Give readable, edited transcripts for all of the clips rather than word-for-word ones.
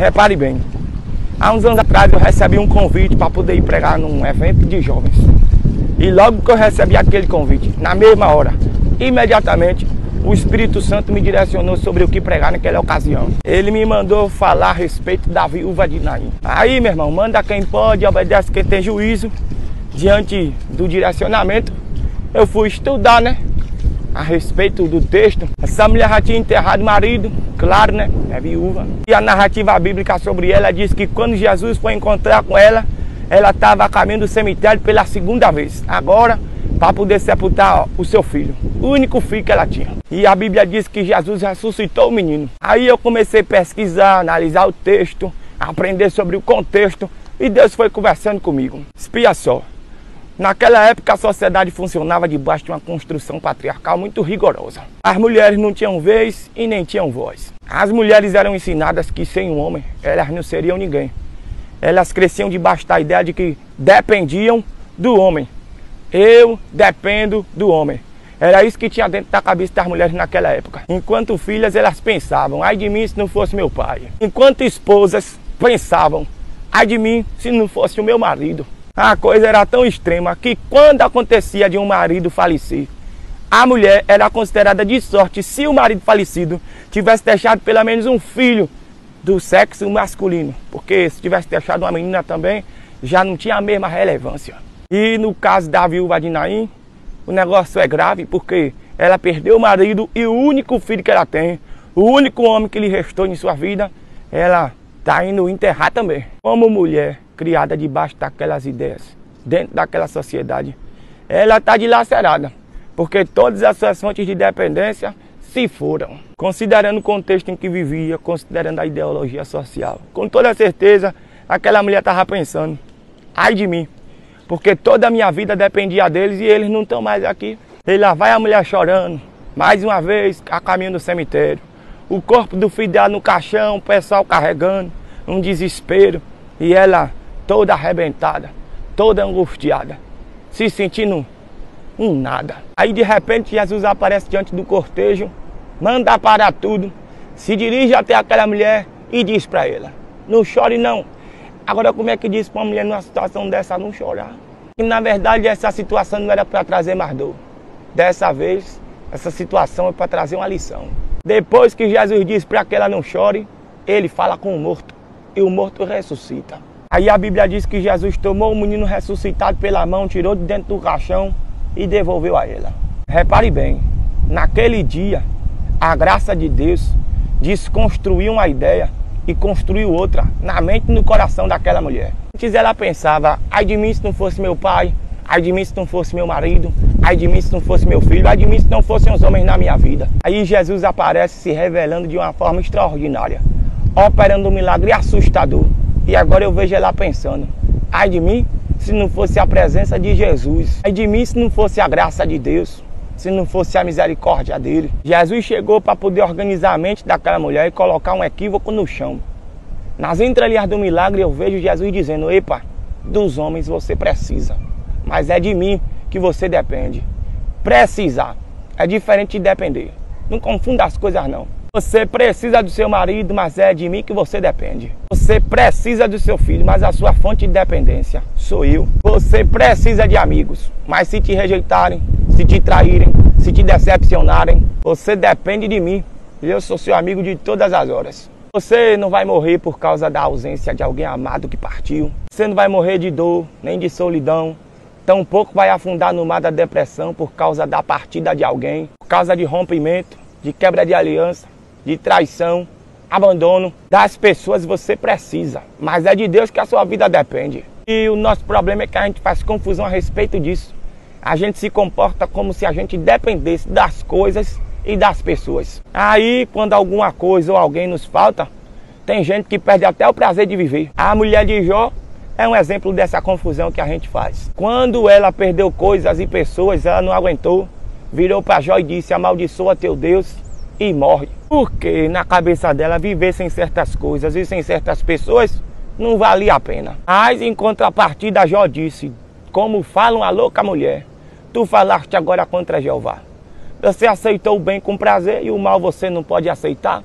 Repare bem, há uns anos atrás eu recebi um convite para poder ir pregar num evento de jovens. E logo que eu recebi aquele convite, na mesma hora, imediatamente, o Espírito Santo me direcionou sobre o que pregar naquela ocasião. Ele me mandou falar a respeito da viúva de Naim. Aí, meu irmão, manda quem pode, obedece quem tem juízo. Diante do direcionamento, eu fui estudar, né, a respeito do texto. Essa mulher já tinha enterrado o marido, claro, né, é viúva. E a narrativa bíblica sobre ela diz que quando Jesus foi encontrar com ela, ela estava a caminho do cemitério pela segunda vez. Agora, para poder sepultar o seu filho, o único filho que ela tinha. E a Bíblia diz que Jesus ressuscitou o menino. Aí eu comecei a pesquisar, analisar o texto, aprender sobre o contexto, e Deus foi conversando comigo. Espia só, naquela época a sociedade funcionava debaixo de uma construção patriarcal muito rigorosa. As mulheres não tinham vez e nem tinham voz. As mulheres eram ensinadas que sem um homem elas não seriam ninguém. Elas cresciam debaixo da ideia de que dependiam do homem. Eu dependo do homem. Era isso que tinha dentro da cabeça das mulheres naquela época. Enquanto filhas, elas pensavam, ai de mim se não fosse meu pai. Enquanto esposas pensavam, ai de mim se não fosse o meu marido. A coisa era tão extrema que quando acontecia de um marido falecer, a mulher era considerada de sorte se o marido falecido tivesse deixado pelo menos um filho do sexo masculino. Porque se tivesse deixado uma menina também, já não tinha a mesma relevância. E no caso da viúva de Naim, o negócio é grave porque ela perdeu o marido e o único filho que ela tem, o único homem que lhe restou em sua vida, ela está indo enterrar também. Como mulher criada debaixo daquelas ideias, dentro daquela sociedade, ela está dilacerada, porque todas as suas fontes de dependência se foram. Considerando o contexto em que vivia, considerando a ideologia social, com toda certeza, aquela mulher estava pensando, ai de mim, porque toda a minha vida dependia deles e eles não estão mais aqui. E lá vai a mulher chorando, mais uma vez, a caminho do cemitério. O corpo do filho dela no caixão, o pessoal carregando, um desespero. E ela toda arrebentada, toda angustiada, se sentindo um nada. Aí de repente Jesus aparece diante do cortejo, manda parar tudo, se dirige até aquela mulher e diz para ela, não chore não. Agora como é que diz para uma mulher numa situação dessa não chorar? E na verdade essa situação não era para trazer mais dor. Dessa vez, essa situação é para trazer uma lição. Depois que Jesus diz para que ela não chore, ele fala com o morto. E o morto ressuscita. Aí a Bíblia diz que Jesus tomou o menino ressuscitado pela mão, tirou de dentro do caixão e devolveu a ela. Repare bem, naquele dia, a graça de Deus desconstruiu uma ideia e construiu outra na mente e no coração daquela mulher. Antes ela pensava, ai de mim se não fosse meu pai, ai de mim se não fosse meu marido, ai de mim se não fosse meu filho, ai de mim se não fossem os homens na minha vida. Aí Jesus aparece se revelando de uma forma extraordinária, operando um milagre assustador. E agora eu vejo ela pensando, ai de mim se não fosse a presença de Jesus, ai de mim se não fosse a graça de Deus, se não fosse a misericórdia dele. Jesus chegou para poder organizar a mente daquela mulher e colocar um equívoco no chão. Nas entrelinhas do milagre eu vejo Jesus dizendo, epa, dos homens você precisa, mas é de mim que você depende. Precisar é diferente de depender. Não confunda as coisas não. Você precisa do seu marido, mas é de mim que você depende. Você precisa do seu filho, mas a sua fonte de dependência sou eu. Você precisa de amigos, mas se te rejeitarem, se te traírem, se te decepcionarem, você depende de mim. E eu sou seu amigo de todas as horas. Você não vai morrer por causa da ausência de alguém amado que partiu. Você não vai morrer de dor, nem de solidão. Tampouco vai afundar no mar da depressão por causa da partida de alguém, por causa de rompimento, de quebra de aliança, de traição, abandono. Das pessoas você precisa, mas é de Deus que a sua vida depende. E o nosso problema é que a gente faz confusão a respeito disso. A gente se comporta como se a gente dependesse das coisas e das pessoas. Aí, quando alguma coisa ou alguém nos falta, tem gente que perde até o prazer de viver. A mulher de Jó é um exemplo dessa confusão que a gente faz. Quando ela perdeu coisas e pessoas, ela não aguentou, virou para Jó e disse, amaldiçoa teu Deus e morre. Porque na cabeça dela viver sem certas coisas e sem certas pessoas não valia a pena. Mas em contrapartida Jó disse, como fala uma louca mulher, tu falaste agora contra Jeová. Você aceitou o bem com prazer e o mal você não pode aceitar.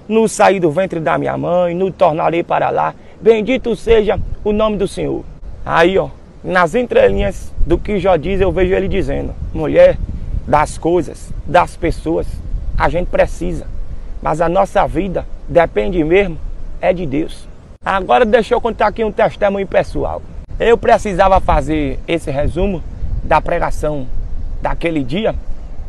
no sair do ventre da minha mãe, no tornarei para lá. Bendito seja o nome do Senhor. Aí, ó, nas entrelinhas do que Jó diz, eu vejo ele dizendo: mulher, das coisas, das pessoas, a gente precisa, mas a nossa vida depende mesmo é de Deus. Agora deixa eu contar aqui um testemunho pessoal. Eu precisava fazer esse resumo da pregação daquele dia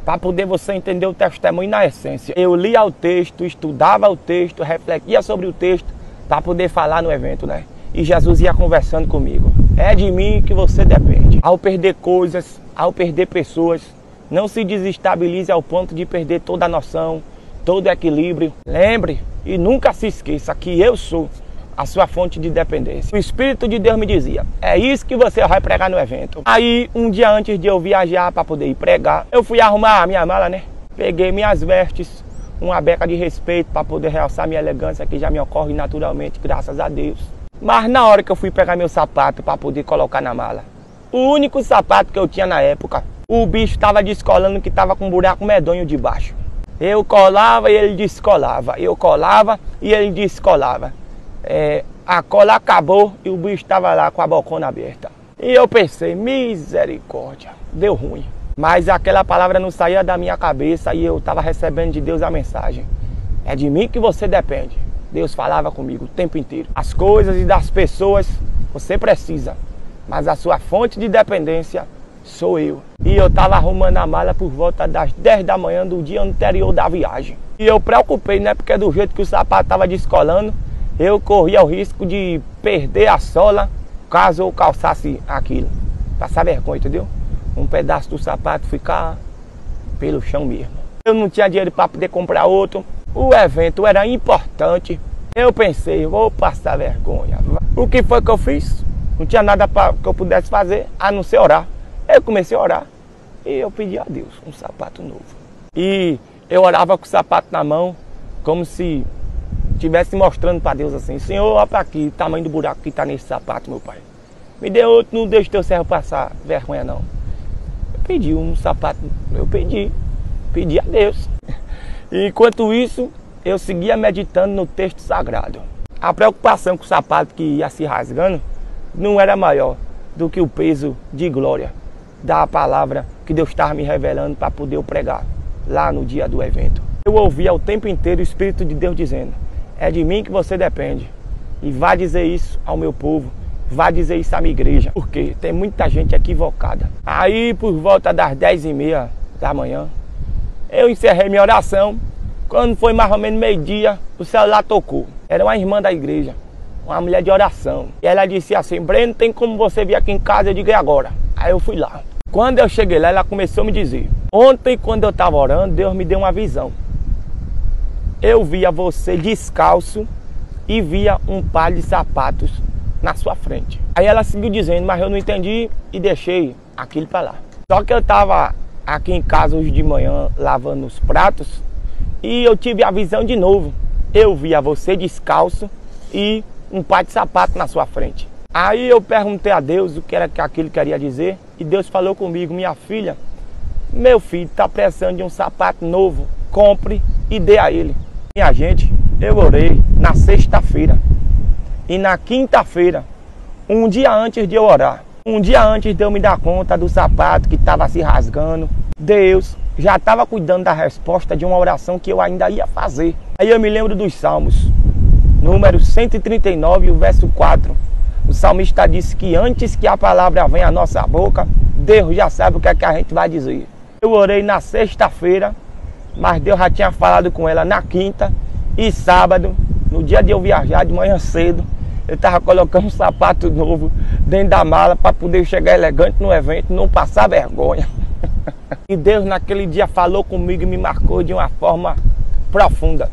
para poder você entender o testemunho na essência. Eu lia o texto, estudava o texto, refletia sobre o texto para poder falar no evento, né? E Jesus ia conversando comigo. É de mim que você depende. Ao perder coisas, ao perder pessoas, não se desestabilize ao ponto de perder toda a noção, todo o equilíbrio. Lembre e nunca se esqueça que eu sou a sua fonte de dependência. O Espírito de Deus me dizia: é isso que você vai pregar no evento. Aí, um dia antes de eu viajar para poder ir pregar, eu fui arrumar a minha mala, né? Peguei minhas vestes, uma beca de respeito para poder realçar minha elegância, que já me ocorre naturalmente, graças a Deus. Mas na hora que eu fui pegar meu sapato para poder colocar na mala, o único sapato que eu tinha na época, o bicho estava descolando, que estava com um buraco medonho debaixo. Eu colava e ele descolava. Eu colava e ele descolava. A cola acabou e o bicho estava lá com a bocona aberta. E eu pensei: misericórdia, deu ruim. Mas aquela palavra não saía da minha cabeça e eu estava recebendo de Deus a mensagem: é de mim que você depende. Deus falava comigo o tempo inteiro. As coisas e das pessoas você precisa, mas a sua fonte de dependência sou eu. E eu estava arrumando a mala por volta das 10 da manhã do dia anterior da viagem. E eu preocupei, né? Porque do jeito que o sapato estava descolando, eu corria o risco de perder a sola caso eu calçasse aquilo. Passar vergonha, entendeu? Um pedaço do sapato ficar pelo chão mesmo. Eu não tinha dinheiro para poder comprar outro. O evento era importante. Eu pensei: vou passar vergonha. O que foi que eu fiz? Não tinha nada que eu pudesse fazer a não ser orar. Eu comecei a orar e eu pedi a Deus um sapato novo. E eu orava com o sapato na mão, como se estivesse mostrando para Deus assim: Senhor, olha para aqui, o tamanho do buraco que está nesse sapato, meu pai. Me dê outro, não deixe teu servo passar vergonha não. Eu pedi um sapato, pedi a Deus. E enquanto isso, eu seguia meditando no texto sagrado. A preocupação com o sapato que ia se rasgando não era maior do que o peso de glória da palavra que Deus estava me revelando para poder eu pregar lá no dia do evento. Eu ouvia o tempo inteiro o Espírito de Deus dizendo: é de mim que você depende. E vá dizer isso ao meu povo, vá dizer isso à minha igreja, porque tem muita gente equivocada. Aí, por volta das 10h30 da manhã, eu encerrei minha oração. Quando foi mais ou menos meio-dia, o celular tocou. Era uma irmã da igreja, uma mulher de oração. E ela disse assim: Breno, tem como você vir aqui em casa? Eu digo: é agora. Aí eu fui lá. Quando eu cheguei lá, ela começou a me dizer: ontem, quando eu estava orando, Deus me deu uma visão. Eu via você descalço e via um par de sapatos na sua frente. Aí ela seguiu dizendo, mas eu não entendi e deixei aquilo para lá. Só que eu estava aqui em casa hoje de manhã lavando os pratos e eu tive a visão de novo. Eu via você descalço e um par de sapato na sua frente. Aí eu perguntei a Deus o que era que aquilo queria dizer e Deus falou comigo: minha filha, meu filho está precisando de um sapato novo, compre e dê a ele. Minha gente, eu orei na sexta-feira e na quinta-feira, um dia antes de eu orar, um dia antes de eu me dar conta do sapato que estava se rasgando, Deus já estava cuidando da resposta de uma oração que eu ainda ia fazer. Aí eu me lembro dos Salmos, número 139, o verso 4. O salmista disse que antes que a palavra venha à nossa boca, Deus já sabe o que é que a gente vai dizer. Eu orei na sexta-feira, mas Deus já tinha falado com ela na quinta e sábado, no dia de eu viajar de manhã cedo, eu estava colocando um sapato novo dentro da mala para poder chegar elegante no evento, não passar vergonha. E Deus naquele dia falou comigo e me marcou de uma forma profunda.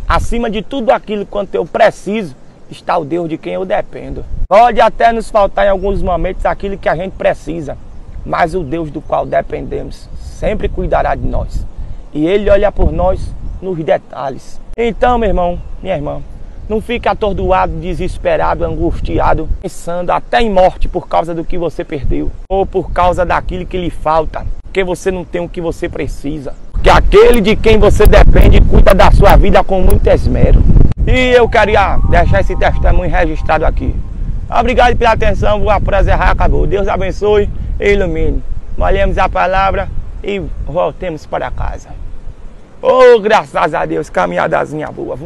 Acima de tudo aquilo quanto eu preciso, está o Deus de quem eu dependo. Pode até nos faltar em alguns momentos aquilo que a gente precisa, mas o Deus do qual dependemos sempre cuidará de nós. E Ele olha por nós nos detalhes. Então, meu irmão, minha irmã, não fique atordoado, desesperado, angustiado, pensando até em morte por causa do que você perdeu, ou por causa daquilo que lhe falta, porque você não tem o que você precisa. Porque que aquele de quem você depende cuida da sua vida com muito esmero. E eu queria deixar esse testemunho registrado aqui. Obrigado pela atenção, o prazer acabou. Deus abençoe e ilumine. Molhemos a palavra e voltemos para casa. Oh, graças a Deus, caminhadazinha boa.